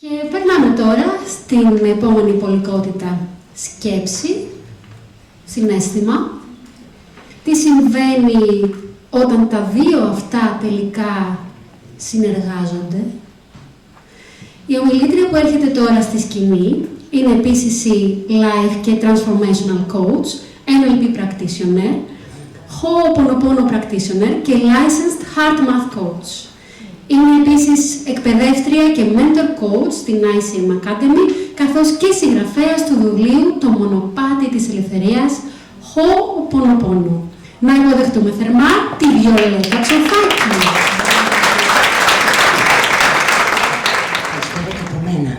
Και περνάμε τώρα στην επόμενη πολικότητα. Σκέψη, συναίσθημα. Τι συμβαίνει όταν τα δύο αυτά τελικά συνεργάζονται. Η ομιλήτρια που έρχεται τώρα στη σκηνή είναι επίσης η Life και Transformational Coach, NLP Practitioner, Ho'oponopono Practitioner και Licensed Heart Math Coach. Είναι επίσης εκπαιδεύτρια και mentor coach στην ICM Academy, καθώς και συγγραφέας του βιβλίου «Το μονοπάτι της ελευθερίας» Ho'oponopono. Να υποδεχτούμε θερμά τη Βιολέτα Τσοφάκη. Ευχαριστώ και από μένα.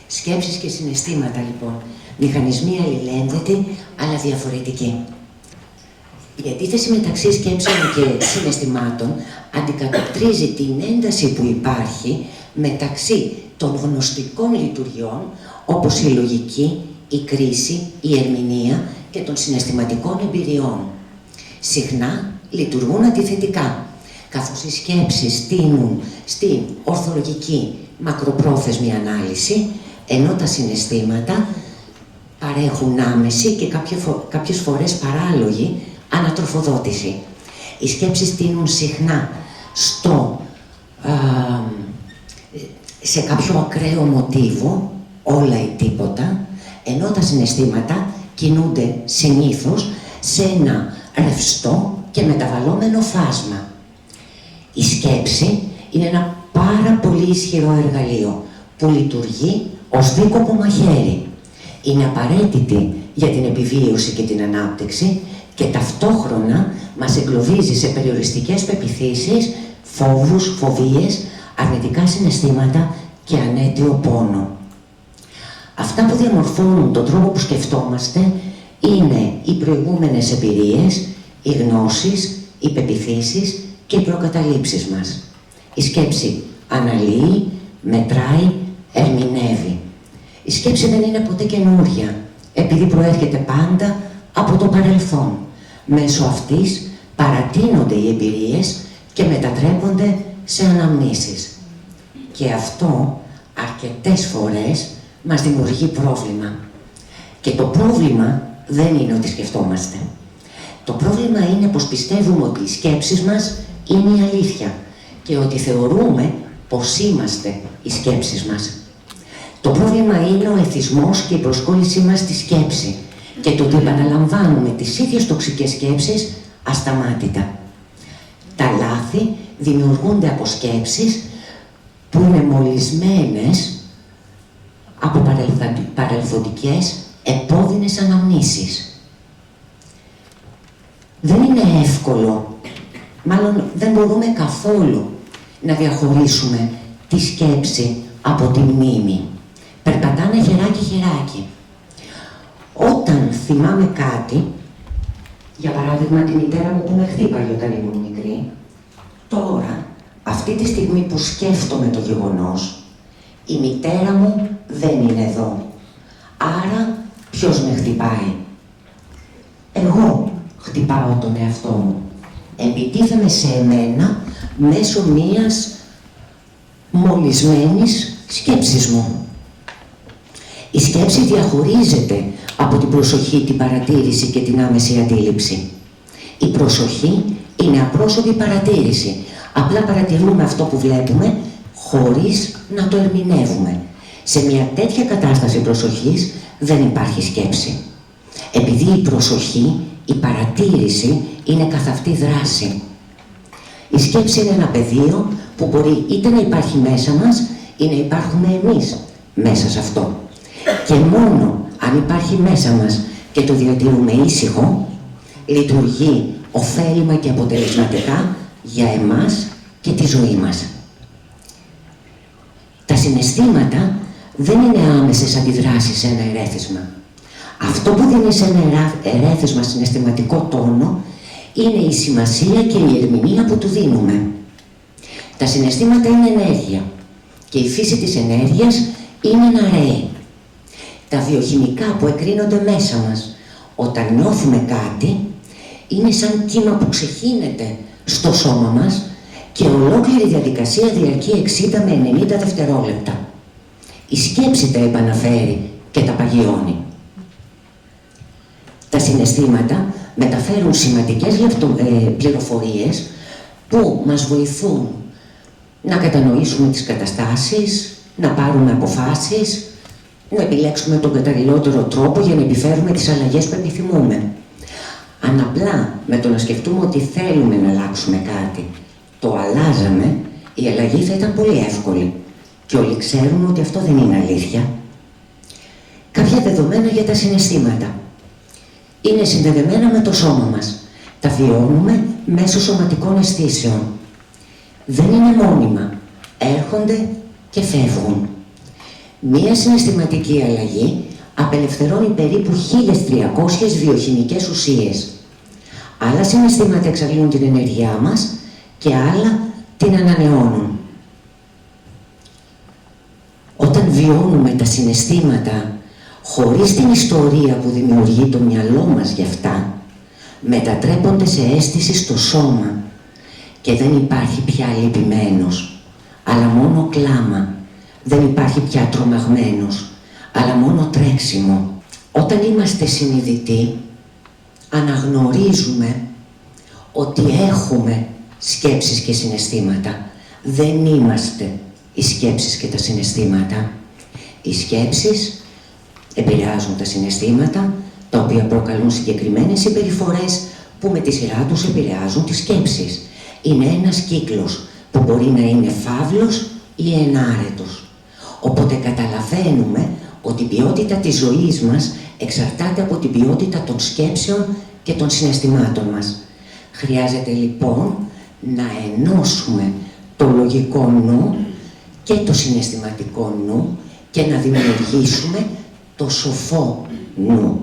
Σκέψεις και συναισθήματα, λοιπόν. Μηχανισμοί αλληλένδετοι, αλλά διαφορετικοί. Η αντίθεση μεταξύ σκέψεων και συναισθημάτων αντικατοπτρίζει την ένταση που υπάρχει μεταξύ των γνωστικών λειτουργιών, όπως η λογική, η κρίση, η ερμηνεία και των συναισθηματικών εμπειριών. Συχνά λειτουργούν αντιθετικά, καθώς οι σκέψεις τείνουν στην ορθολογική μακροπρόθεσμη ανάλυση, ενώ τα συναισθήματα παρέχουν άμεση και κάποιες φορές παράλογη ανατροφοδότηση. Οι σκέψεις τείνουν συχνά σε κάποιο ακραίο μοτίβο, όλα ή τίποτα, ενώ τα συναισθήματα κινούνται συνήθως σε ένα ρευστό και μεταβαλλόμενο φάσμα. Η σκέψη είναι ένα πάρα πολύ ισχυρό εργαλείο που λειτουργεί ως δίκοπο μαχαίρι. Είναι απαραίτητη για την επιβίωση και την ανάπτυξη και ταυτόχρονα μας εγκλωβίζει σε περιοριστικές πεποιθήσεις, φόβους, φοβίες, αρνητικά συναισθήματα και ανέτειο πόνο. Αυτά που διαμορφώνουν τον τρόπο που σκεφτόμαστε είναι οι προηγούμενες εμπειρίες, οι γνώσεις, οι πεποιθήσεις και οι προκαταλήψεις μας. Η σκέψη αναλύει, μετράει, ερμηνεύει. Η σκέψη δεν είναι ποτέ καινούρια, επειδή προέρχεται πάντα από το παρελθόν. Μέσω αυτής παρατείνονται οι εμπειρίες και μετατρέπονται σε αναμνήσεις. Και αυτό αρκετές φορές μας δημιουργεί πρόβλημα. Και το πρόβλημα δεν είναι ότι σκεφτόμαστε. Το πρόβλημα είναι πως πιστεύουμε ότι οι σκέψεις μας είναι η αλήθεια και ότι θεωρούμε πως είμαστε οι σκέψεις μας. Το πρόβλημα είναι ο εθισμός και η προσκόλλησή μας στη σκέψη και το ότι επαναλαμβάνουμε τις ίδιες τοξικές σκέψεις ασταμάτητα. Τα λάθη δημιουργούνται από σκέψεις που είναι μολυσμένες από παρελθοντικές επώδυνες αναμνήσεις. Δεν είναι εύκολο, μάλλον δεν μπορούμε καθόλου να διαχωρίσουμε τη σκέψη από τη μνήμη. Περπατάνε χεράκι-χεράκι. Όταν θυμάμαι κάτι, για παράδειγμα τη μητέρα μου που με χτύπαγε όταν ήμουν μικρή, τώρα, αυτή τη στιγμή που σκέφτομαι το γεγονός, η μητέρα μου δεν είναι εδώ. Άρα, ποιος με χτυπάει? Εγώ χτυπάω τον εαυτό μου. Επιτίθεμαι σε εμένα μέσω μίας μολυσμένης σκέψης μου. Η σκέψη διαχωρίζεται από την προσοχή, την παρατήρηση και την άμεση αντίληψη. Η προσοχή είναι απρόσωπη παρατήρηση. Απλά παρατηρούμε αυτό που βλέπουμε χωρίς να το ερμηνεύουμε. Σε μια τέτοια κατάσταση προσοχής δεν υπάρχει σκέψη. Επειδή η προσοχή, η παρατήρηση είναι καθ' αυτή δράση. Η σκέψη είναι ένα πεδίο που μπορεί είτε να υπάρχει μέσα μας ή να υπάρχουμε εμείς μέσα σε αυτό. Και μόνο αν υπάρχει μέσα μας και το διατηρούμε ήσυχο, λειτουργεί ωφέλιμα και αποτελεσματικά για εμάς και τη ζωή μας. Τα συναισθήματα δεν είναι άμεσες αντιδράσεις σε ένα ερέθισμα. Αυτό που δίνει σε ένα ερέθισμα συναισθηματικό τόνο είναι η σημασία και η ερμηνεία που του δίνουμε. Τα συναισθήματα είναι ενέργεια και η φύση της ενέργειας είναι να ρέει. Τα βιοχημικά που εκρίνονται μέσα μας όταν νιώθουμε κάτι είναι σαν κύμα που ξεχύνεται στο σώμα μας και ολόκληρη διαδικασία διαρκεί 60 με 90 δευτερόλεπτα. Η σκέψη τα επαναφέρει και τα παγιώνει. Τα συναισθήματα μεταφέρουν σημαντικές πληροφορίες που μας βοηθούν να κατανοήσουμε τις καταστάσεις, να πάρουμε αποφάσεις, να επιλέξουμε τον καταλληλότερο τρόπο για να επιφέρουμε τις αλλαγές που επιθυμούμε. Αν απλά με το να σκεφτούμε ότι θέλουμε να αλλάξουμε κάτι, το αλλάζαμε, η αλλαγή θα ήταν πολύ εύκολη. Και όλοι ξέρουν ότι αυτό δεν είναι αλήθεια. Κάποια δεδομένα για τα συναισθήματα. Είναι συνδεδεμένα με το σώμα μας. Τα βιώνουμε μέσω σωματικών αισθήσεων. Δεν είναι μόνιμα. Έρχονται και φεύγουν. Μία συναισθηματική αλλαγή απελευθερώνει περίπου 1.300 βιοχημικές ουσίες. Άλλα συναισθήματα εξαντλούν την ενέργειά μας και άλλα την ανανεώνουν. Όταν βιώνουμε τα συναισθήματα χωρίς την ιστορία που δημιουργεί το μυαλό μας γι' αυτά, μετατρέπονται σε αίσθηση στο σώμα και δεν υπάρχει πια λυπημένος, αλλά μόνο κλάμα. Δεν υπάρχει πια τρομαγμένος, αλλά μόνο τρέξιμο. Όταν είμαστε συνειδητοί, αναγνωρίζουμε ότι έχουμε σκέψεις και συναισθήματα. Δεν είμαστε οι σκέψεις και τα συναισθήματα. Οι σκέψεις επηρεάζουν τα συναισθήματα, τα οποία προκαλούν συγκεκριμένες συμπεριφορές που με τη σειρά τους επηρεάζουν τις σκέψεις. Είναι ένας κύκλος που μπορεί να είναι φαύλος ή ενάρετος. Οπότε καταλαβαίνουμε ότι η ποιότητα της ζωής μας εξαρτάται από την ποιότητα των σκέψεων και των συναισθημάτων μας. Χρειάζεται λοιπόν να ενώσουμε το λογικό νου και το συναισθηματικό νου και να δημιουργήσουμε το σοφό νου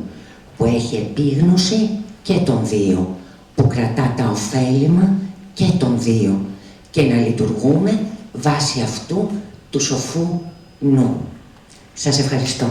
που έχει επίγνωση και των δύο, που κρατά τα ωφέλιμα και των δύο και να λειτουργούμε βάσει αυτού του σοφού νου. Σας ευχαριστώ.